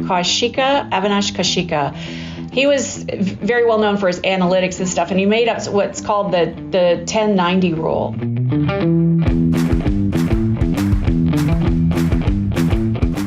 Avinash Kaushika. He was very well known for his analytics and stuff, and he made up what's called the 10-90 rule.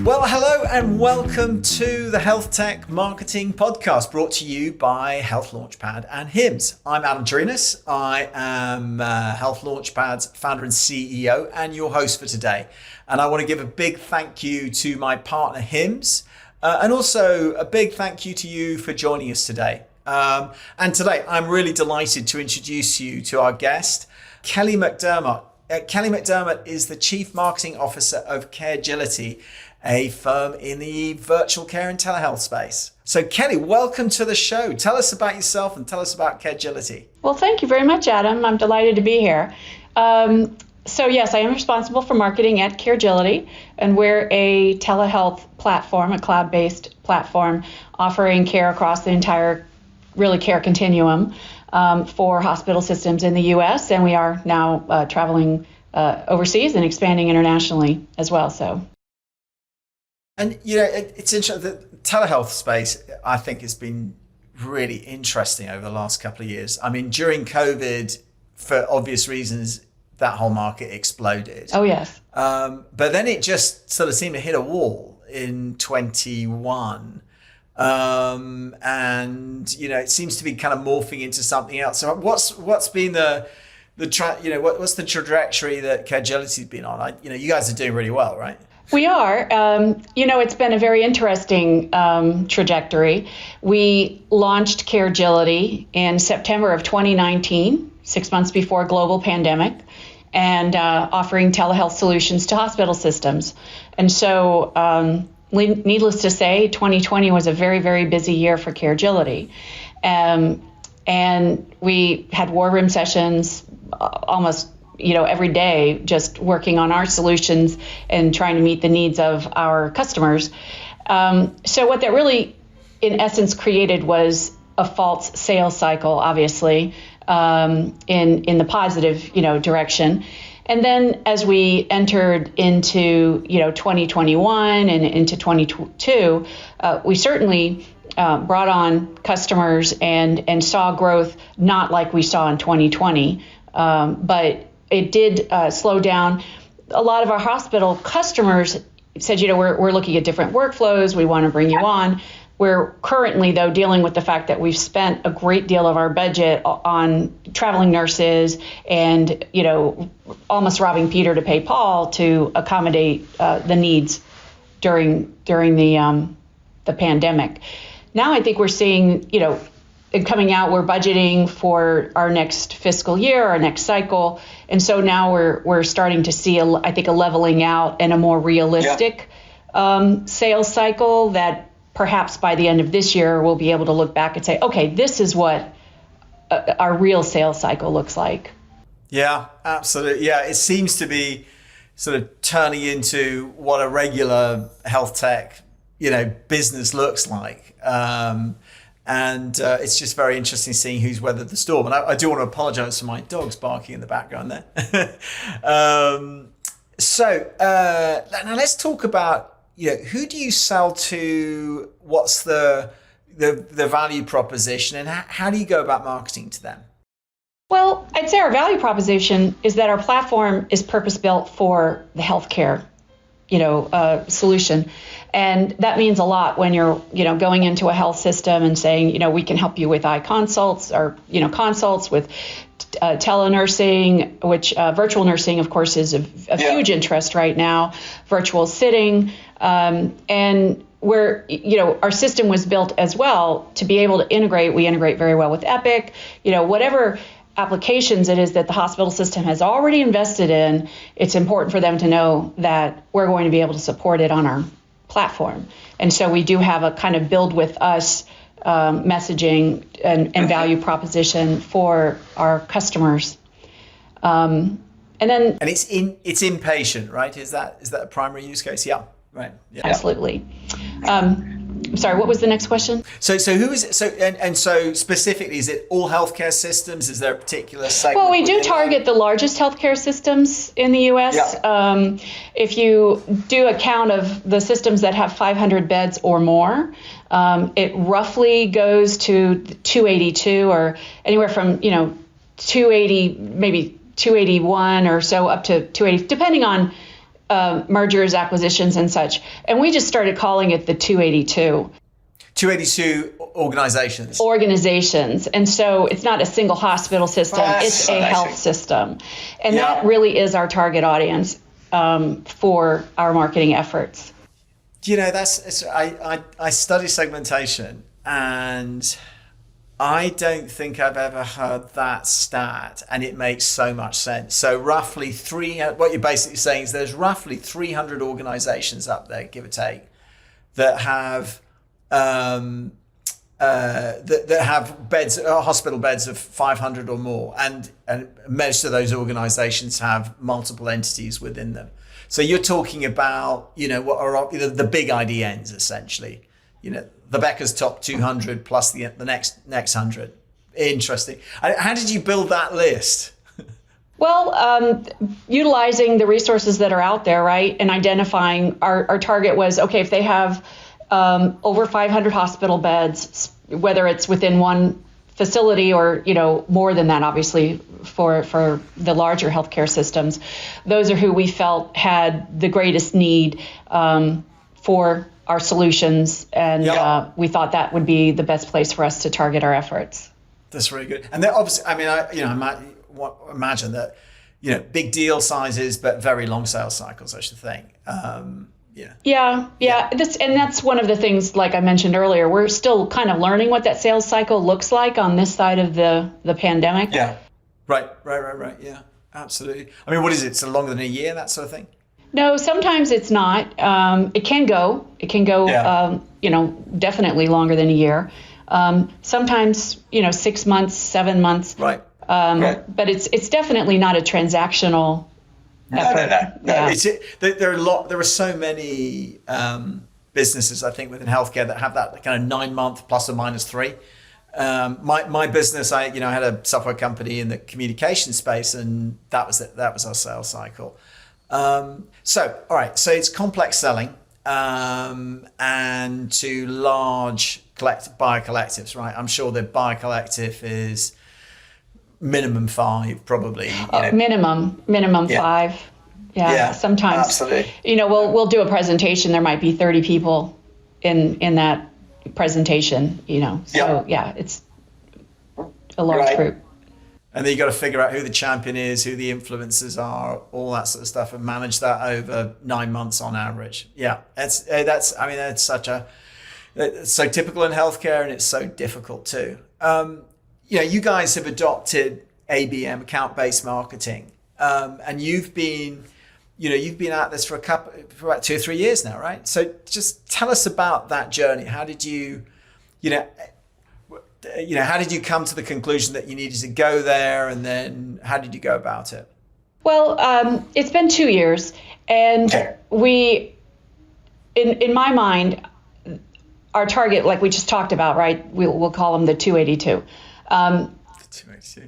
Well, hello and welcome to the Healthtech Marketing Podcast, brought to you by Health Launchpad and HIMSS. I'm Adam Turinas. I am Health Launchpad's founder and CEO and your host for today. And I want to give a big thank you to my partner HIMSS, and also a big thank you to you for joining us today. And today I'm really delighted to introduce you to our guest, Kelly McDermott. Kelly McDermott is the Chief Marketing Officer of Caregility, a firm in the virtual care and telehealth space. So Kelly, welcome to the show. Tell us about yourself and tell us about Caregility. Well, thank you very much, Adam. I'm delighted to be here. So yes, I am responsible for marketing at Caregility, and we're a telehealth platform, a cloud-based platform offering care across the entire care continuum for hospital systems in the U.S. And we are now traveling overseas and expanding internationally as well. And, it's interesting, the telehealth space, I think, has been really interesting over the last couple of years. I mean, during COVID, for obvious reasons, that whole market exploded. Oh, yes. But then it just sort of seemed to hit a wall in 21. And, it seems to be kind of morphing into something else. So what's been what's the trajectory that Caregility's been on? You guys are doing really well, right? We are. It's been a very interesting trajectory. We launched Caregility in September of 2019, 6 months before a global pandemic, and offering telehealth solutions to hospital systems. And so, needless to say, 2020 was a very, very busy year for Caregility. And we had war room sessions almost every day, just working on our solutions and trying to meet the needs of our customers. So what that really, in essence, created was a false sales cycle, obviously, in the positive, direction. And then as we entered into, 2021 and into 2022, we certainly brought on customers and saw growth, not like we saw in 2020, but it did slow down. A lot of our hospital customers said, we're looking at different workflows. We want to bring you on. We're currently, though, dealing with the fact that we've spent a great deal of our budget on traveling nurses and, almost robbing Peter to pay Paul to accommodate the needs during the pandemic. Now I think we're seeing, coming out, we're budgeting for our next fiscal year, our next cycle. And so now we're starting to see, a leveling out and a more realistic sales cycle that perhaps by the end of this year, we'll be able to look back and say, okay, this is what our real sales cycle looks like. Yeah, absolutely. Yeah, it seems to be sort of turning into what a regular health tech, business looks like. And it's just very interesting seeing who's weathered the storm. And I do want to apologize for my dogs barking in the background there. So now let's talk about, who do you sell to? What's the value proposition, and how do you go about marketing to them? Well, I'd say our value proposition is that our platform is purpose-built for the healthcare, solution. And that means a lot when you're, going into a health system and saying, we can help you with iConsults or, consults with telenursing, which virtual nursing, of course, is of huge interest right now, virtual sitting. And where, our system was built as well to be able to integrate. We integrate very well with Epic, whatever applications it is that the hospital system has already invested in, it's important for them to know that we're going to be able to support it on our platform. And so we do have a kind of build with us messaging and value proposition for our customers. And it's inpatient, right? Is that a primary use case? Yeah, right. Yeah. Absolutely. I'm sorry, what was the next question? So who is it? So specifically, is it all healthcare systems? Is there a particular segment? Well, we do target the largest healthcare systems in the U.S. Yeah. If you do a count of the systems that have 500 beds or more, it roughly goes to 282 or anywhere from 280, maybe 281 or so up to 280, depending on mergers, acquisitions, and such. And we just started calling it the 282. 282 organizations. And so it's not a single hospital system, it's a health system. And that really is our target audience for our marketing efforts. I study segmentation, and I don't think I've ever heard that stat, and it makes so much sense. So roughly what you're basically saying is there's roughly 300 organizations up there, give or take, that have that have beds, hospital beds of 500 or more, and most of those organizations have multiple entities within them. So you're talking about, what are the big IDNs essentially, the Becker's top 200 plus the next 100. Interesting. How did you build that list? Well, utilizing the resources that are out there, right, and identifying our target was, okay, if they have over 500 hospital beds, whether it's within one facility or, more than that, obviously, for the larger healthcare systems, those are who we felt had the greatest need for our solutions, and we thought that would be the best place for us to target our efforts. That's really good. And then obviously, I might imagine that, big deal sizes, but very long sales cycles, I should think. Yeah. That's one of the things, like I mentioned earlier, we're still kind of learning what that sales cycle looks like on this side of the pandemic. Yeah. Right. Yeah, absolutely. What is it? So longer than a year, that sort of thing? No, sometimes it's not. It can go, definitely longer than a year. Sometimes, 6 months, 7 months. Right. But it's definitely not a transactional effort. No. Yeah. There are so many businesses, I think, within healthcare that have that kind of 9 month plus or minus 3. My business, I had a software company in the communication space, and that was it. That was our sales cycle. So it's complex selling, and to large buyer collectives, right? I'm sure the buyer collective is minimum 5, probably. Minimum 5. Yeah. Sometimes, absolutely. We'll do a presentation. There might be 30 people in that presentation. So it's a large group. And then you got to figure out who the champion is, who the influencers are, all that sort of stuff, and manage that over 9 months on average. Yeah, it's so typical in healthcare, and it's so difficult too. You guys have adopted ABM, account-based marketing, and you've been at this for about 2 or 3 years now, right? So just tell us about that journey. How did you how did you come to the conclusion that you needed to go there, and then how did you go about it? Well, it's been 2 years, and we, in my mind, our target, like we just talked about, right? We'll call them the 282.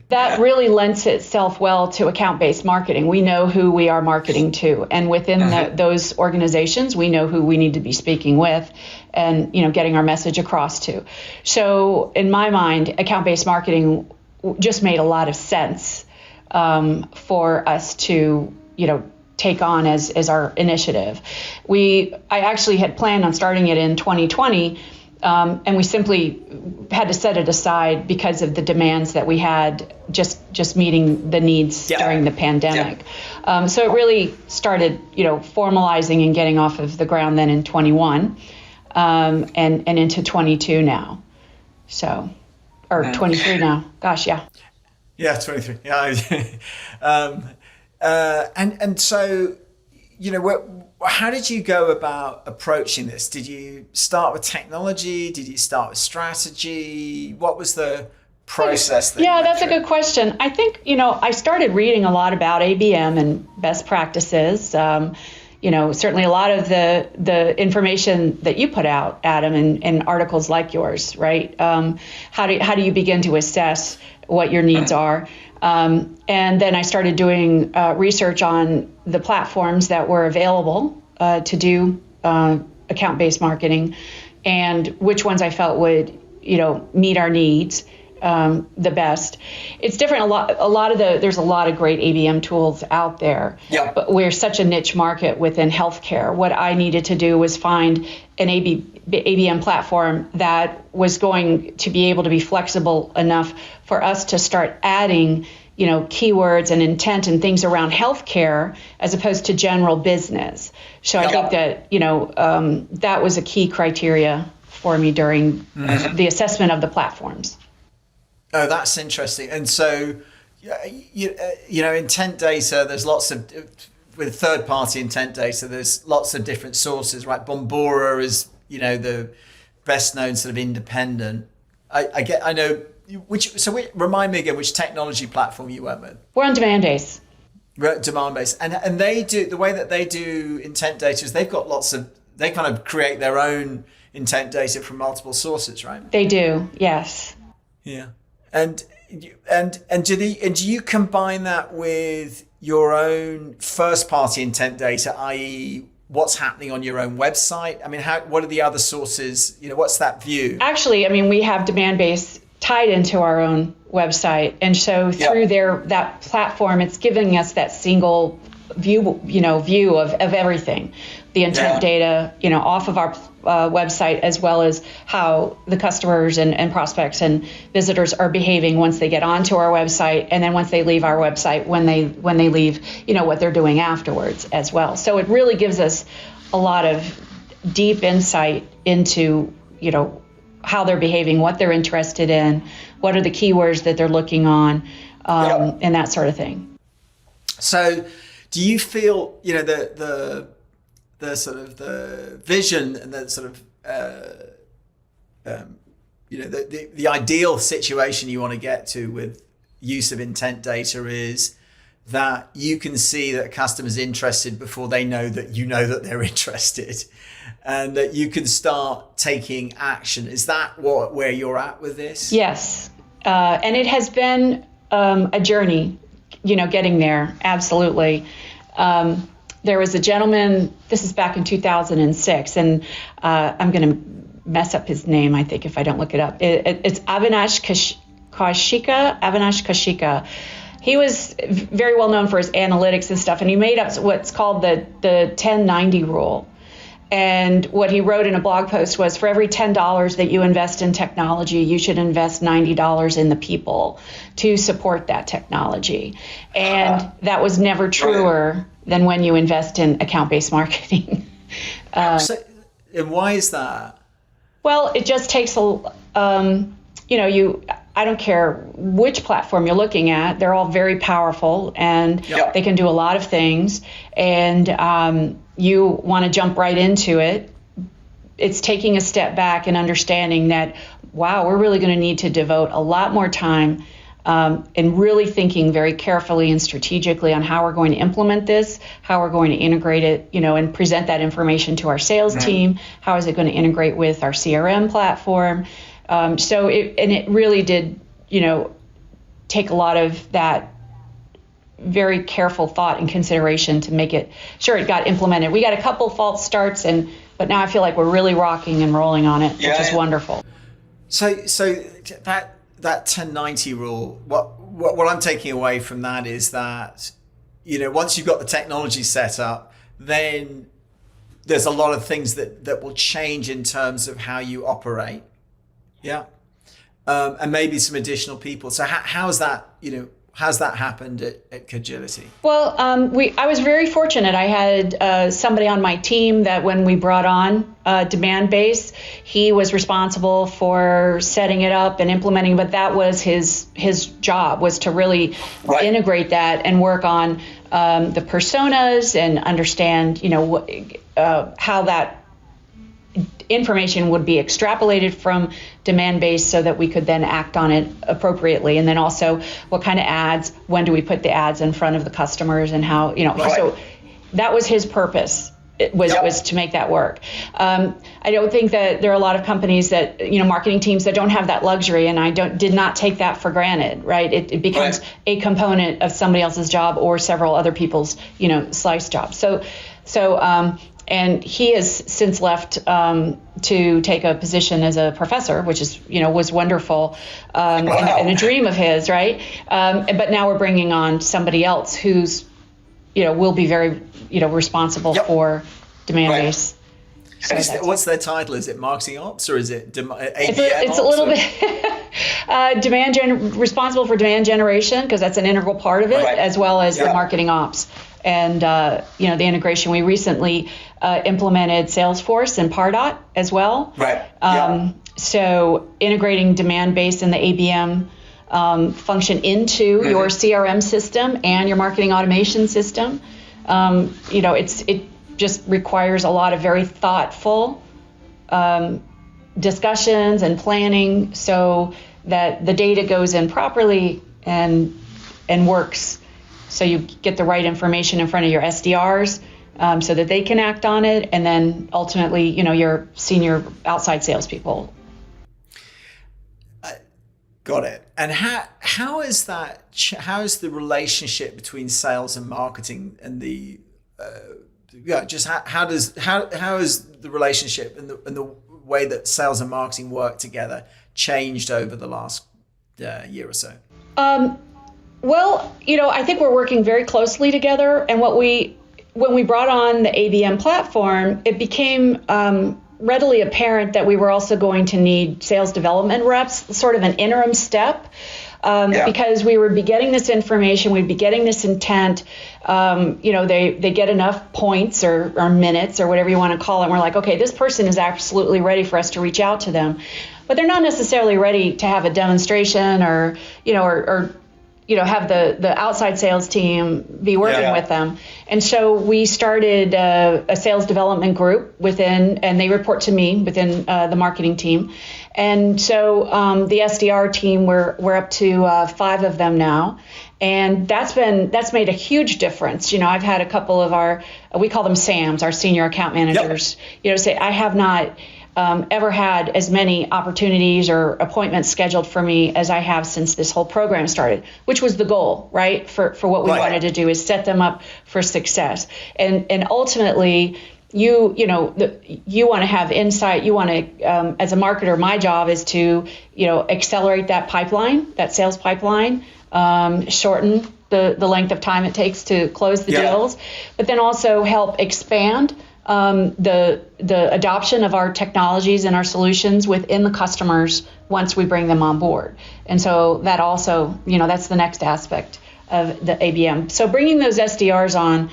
That really lends itself well to account-based marketing. We know who we are marketing to, and within those organizations, we know who we need to be speaking with, and getting our message across to. So, in my mind, account-based marketing just made a lot of sense for us to take on as our initiative. I actually had planned on starting it in 2020. And we simply had to set it aside because of the demands that we had just meeting the needs during the pandemic. So it really started, formalizing and getting off of the ground then in 21 and into 22 now. So, or 23 now. Gosh, yeah. Yeah, 23. Yeah. And so, how did you go about approaching this? Did you start with technology? Did you start with strategy? What was the process? That's a good question. I think, I started reading a lot about ABM and best practices. certainly a lot of the information that you put out, Adam, in articles like yours, right? How do you begin to assess what your needs are? And then I started doing research on the platforms that were available to do account-based marketing, and which ones I felt would, meet our needs the best. It's different. There's a lot of great ABM tools out there, but we're such a niche market within healthcare. What I needed to do was find an ABM platform that was going to be able to be flexible enough for us to start adding, keywords and intent and things around healthcare as opposed to general business. So I think that, that was a key criteria for me during the assessment of the platforms. Oh, that's interesting. And so, intent data, there's lots of, with third-party intent data, there's lots of different sources, right? Bombora is, the best known sort of independent. I know, remind me again, which technology platform you went with? We're on Demandbase. Demandbase. And they do, the way that they do intent data is they've got they kind of create their own intent data from multiple sources, right? They do, yes. Yeah. And do you combine that with your own first party intent data, i.e. what's happening on your own website? I mean, what are the other sources? What's that view? Actually, we have Demandbase tied into our own website. And so through that platform, it's giving us that single view of everything, the intent data, off of our website, as well as how the customers and prospects and visitors are behaving once they get onto our website, and then once they leave our website, when they leave, what they're doing afterwards as well. So it really gives us a lot of deep insight into, how they're behaving, what they're interested in, what are the keywords that they're looking on, and that sort of thing. So do you feel, the sort of the vision and the sort of, the ideal situation you want to get to with use of intent data is that you can see that a customer's interested before they know that they're interested, and that you can start taking action. Is that where you're at with this? Yes. And it has been a journey, getting there. Absolutely. There was a gentleman, this is back in 2006, and I'm going to mess up his name, I think, if I don't look it up. It's Avinash Kashika. He was very well known for his analytics and stuff, and he made up what's called the 10-90 rule. And what he wrote in a blog post was, for every $10 that you invest in technology, you should invest $90 in the people to support that technology. And that was never truer than when you invest in account-based marketing. And why is that? Well, it just takes I don't care which platform you're looking at, they're all very powerful, and they can do a lot of things. And you want to jump right into it. It's taking a step back and understanding that, wow, we're really going to need to devote a lot more time and really thinking very carefully and strategically on how we're going to implement this, how we're going to integrate it, and present that information to our sales team. How is it going to integrate with our CRM platform? So it really did, take a lot of that very careful thought and consideration to make it sure it got implemented. We got a couple false starts, but now I feel like we're really rocking and rolling on it, which is wonderful. So that 10-90 rule, what I'm taking away from that is that, once you've got the technology set up, then there's a lot of things that will change in terms of how you operate. Yeah. And maybe some additional people. So how's that happened at Caregility? Well, I was very fortunate. I had somebody on my team that when we brought on Demandbase, he was responsible for setting it up and implementing, but that was his job, was to really integrate that and work on the personas and understand, how that information would be extrapolated from Demandbase so that we could then act on it appropriately. And then also what kind of ads, when do we put the ads in front of the customers, and how, so that was his purpose. was to make that work. I don't think that there are a lot of companies that, marketing teams that don't have that luxury, and I did not take that for granted, right? It becomes a component of somebody else's job or several other people's, slice jobs. And he has since left to take a position as a professor, which is, was wonderful and a dream of his, right? But now we're bringing on somebody else who's, will be very, responsible for demand base. So what's their title? Is it marketing ops or is it ABM? It's a little bit responsible for demand generation, because that's an integral part of it, as well as the marketing ops. And, the integration. We recently implemented Salesforce and Pardot as well. So integrating demand base and the ABM function into your CRM system and your marketing automation system. It just requires a lot of very thoughtful discussions and planning so that the data goes in properly and works. So you get the right information in front of your SDRs so that they can act on it, and then ultimately, your senior outside salespeople. Got it. And how is that? How is the relationship between sales and marketing and the how is the relationship and the way that sales and marketing work together changed over the last year or so? Well, I think we're working very closely together. And when we brought on the ABM platform, it became readily apparent that we were also going to need sales development reps, sort of an interim step, because we would be getting this information, we'd be getting this intent. They get enough points or minutes or whatever you want to call it. And we're like, okay, this person is absolutely ready for us to reach out to them, but they're not necessarily ready to have a demonstration or have the outside sales team be working with them. And so we started a sales development group within, and they report to me within the marketing team. And so the SDR team, we're up to 5 of them now. And that's made a huge difference. I've had a couple of we call them SAMs, our senior account managers, say, I have not ever had as many opportunities or appointments scheduled for me as I have since this whole program started, which was the goal, right? For what we wanted to do is set them up for success. And ultimately, you want to have insight. You want to, as a marketer, my job is to, accelerate that pipeline, that sales pipeline, shorten the length of time it takes to close the deals, but then also help expand the adoption of our technologies and our solutions within the customers once we bring them on board. And so that also, that's the next aspect of the ABM. So bringing those SDRs on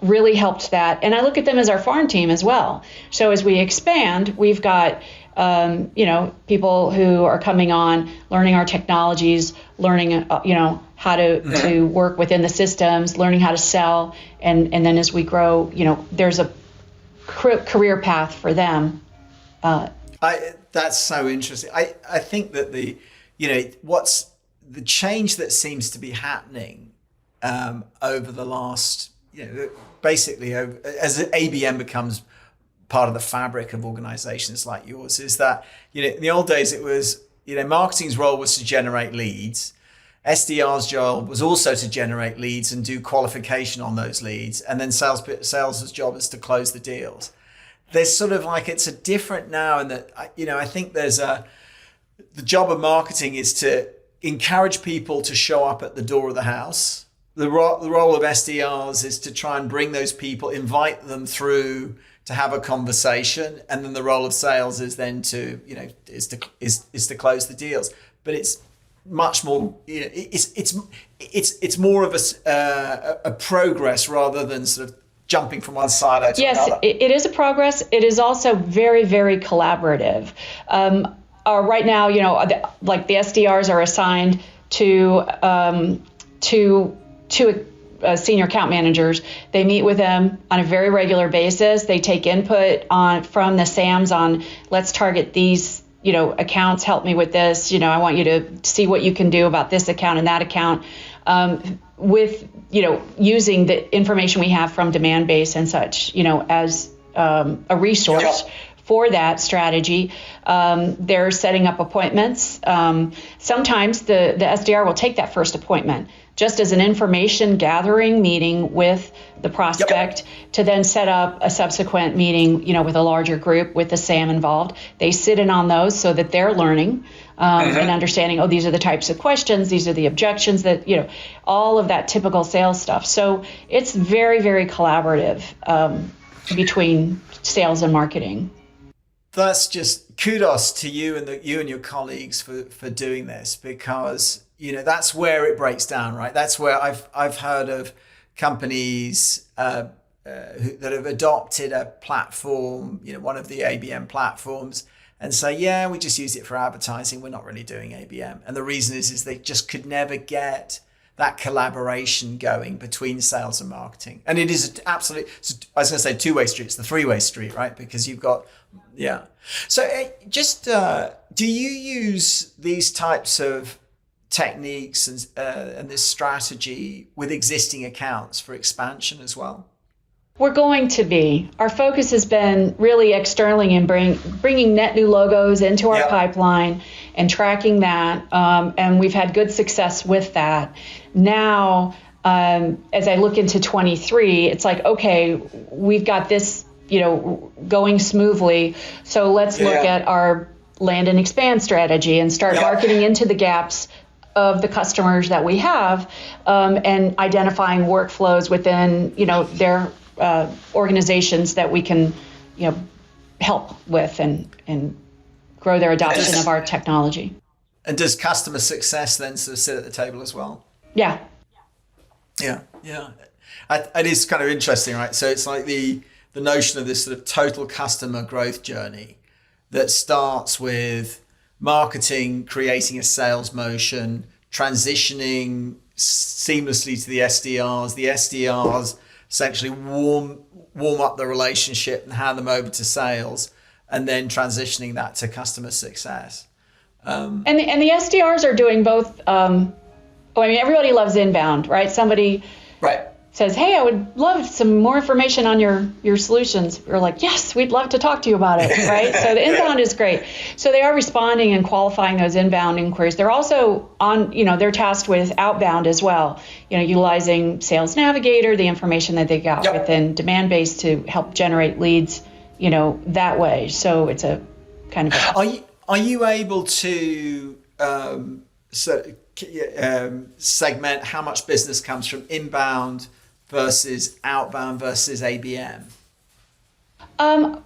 really helped that. And I look at them as our farm team as well. So as we expand, we've got people who are coming on, learning our technologies, learning, how to work within the systems, learning how to sell. And then as we grow, there's a career path for them. That's so interesting. I think that what's the change that seems to be happening over the last, basically as ABM becomes part of the fabric of organizations like yours, is that, in the old days it was, marketing's role was to generate leads. SDR's job was also to generate leads and do qualification on those leads. And then sales' job is to close the deals. There's sort of like, it's a different now in that, I think the job of marketing is to encourage people to show up at the door of the house. The role of SDRs is to try and bring those people, invite them through to have a conversation. And then the role of sales is then to, is to close the deals. But it's much more, it's more of a progress rather than sort of jumping from one side to another. Yes, it is a progress. It is also very, very collaborative. Right now, like the SDRs are assigned to senior account managers. They meet with them on a very regular basis. They take input from the SAMs on, let's target these accounts, help me with this. I want you to see what you can do about this account and that account. with, using the information we have from demand base and such, as a resource for that strategy. They're setting up appointments. Sometimes the SDR will take that first appointment just as an information gathering meeting with the prospect to then set up a subsequent meeting, with a larger group with the SAM involved. They sit in on those so that they're learning and understanding, these are the types of questions, these are the objections that, all of that typical sales stuff. So it's very, very collaborative between sales and marketing. That's just kudos to you and you and your colleagues for doing this, because that's where it breaks down, right? That's where I've heard of companies that have adopted a platform, one of the ABM platforms, and say, we just use it for advertising. We're not really doing ABM. And the reason is they just could never get that collaboration going between sales and marketing. And it is absolutely, I was going to say two-way street, it's the three-way street, right? Because you've got, So do you use these types of techniques and this strategy with existing accounts for expansion as well? We're going to be. Our focus has been really externally and bringing net new logos into our pipeline and tracking that. And we've had good success with that. Now, as I look into 23, it's like, okay, we've got this, going smoothly. So let's look at our land and expand strategy and start marketing into the gaps of the customers that we have, and identifying workflows within, their organizations that we can, help with and grow their adoption of our technology. And does customer success then sort of sit at the table as well? Yeah. Yeah. It is kind of interesting, right? So it's like the notion of this sort of total customer growth journey that starts with marketing, creating a sales motion, transitioning seamlessly to the SDRs. The SDRs essentially warm up the relationship and hand them over to sales, and then transitioning that to customer success. And the SDRs are doing both. Everybody loves inbound, right? Somebody says, hey, I would love some more information on your solutions. We're like, yes, we'd love to talk to you about it, right? So the inbound is great. So they are responding and qualifying those inbound inquiries. They're also on, they're tasked with outbound as well, utilizing Sales Navigator, the information that they got within demand base to help generate leads, that way. So it's a kind of Are you able to segment how much business comes from inbound versus outbound versus ABM? I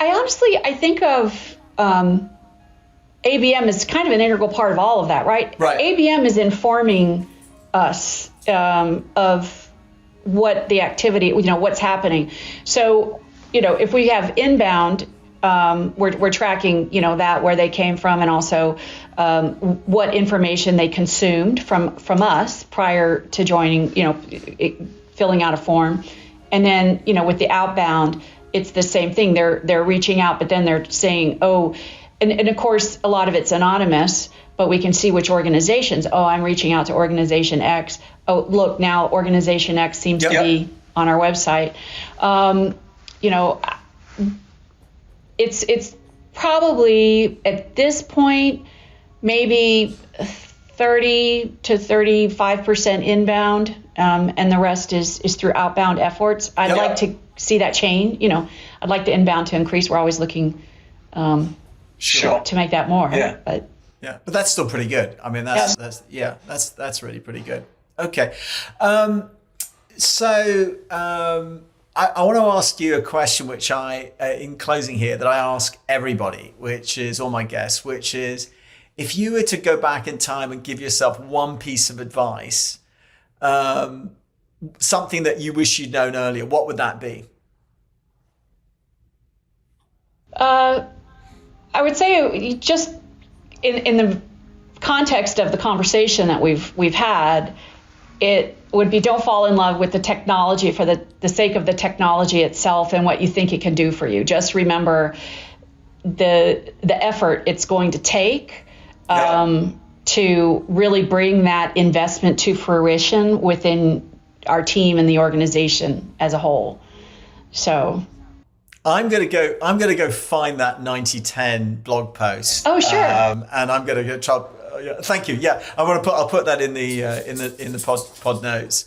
honestly think of ABM as kind of an integral part of all of that, right? ABM is informing us of what the activity, what's happening. So, if we have inbound, we're tracking, that where they came from, and also what information they consumed from us prior to joining, filling out a form. And then, with the outbound, it's the same thing. They're reaching out, but then they're saying, and of course, a lot of it's anonymous, but we can see which organizations. I'm reaching out to organization X. Look, now organization X seems to be on our website. It's probably at this point maybe 30 to 35% inbound, and the rest is through outbound efforts. I'd like to see that chain. I'd like the inbound to increase. We're always looking to make that more. But that's still pretty good. I mean, that's really pretty good. Okay, so. I want to ask you a question, which in closing here, that I ask everybody, which is all my guests, which is, if you were to go back in time and give yourself one piece of advice, something that you wish you'd known earlier, what would that be? I would say, just in the context of the conversation that we've had, it would be, don't fall in love with the technology for the sake of the technology itself and what you think it can do for you. Just remember the effort it's going to take, to really bring that investment to fruition within our team and the organization as a whole. So I'm gonna go find that 90/10 blog post. Oh, sure. And I'm gonna go try. Thank you. Yeah, I'll put that in the pod notes.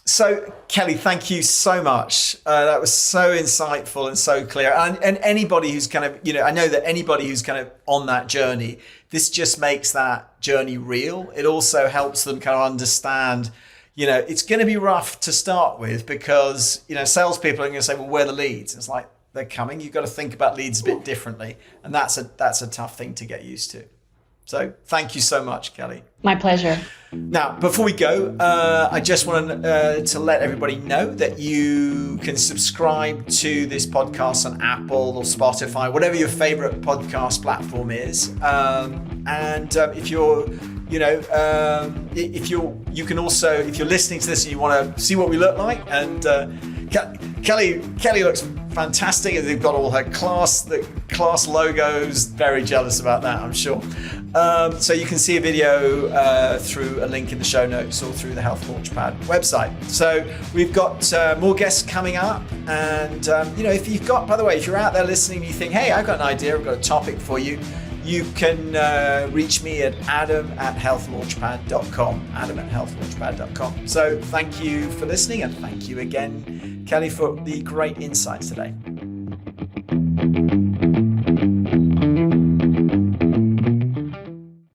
So Kelly, thank you so much. That was so insightful and so clear. And anybody who's kind of, I know that anybody who's kind of on that journey, this just makes that journey real. It also helps them kind of understand, it's going to be rough to start with because, salespeople are going to say, well, where are the leads? It's like, they're coming. You've got to think about leads a bit differently. And that's a tough thing to get used to. So thank you so much, Kelly. My pleasure. Now, before we go, I just want to let everybody know that you can subscribe to this podcast on Apple or Spotify, whatever your favorite podcast platform is. If you're listening to this and you want to see what we look like, and Kelly looks fantastic, and they've got all her the class logos. Very jealous about that, I'm sure. So you can see a video through a link in the show notes or through the Health Launchpad website. So we've got more guests coming up, and if you're out there listening, you think, hey, I've got an idea, I've got a topic for you. You can reach me at adam@healthlaunchpad.com. So thank you for listening, and thank you again, Kelly, for the great insights today.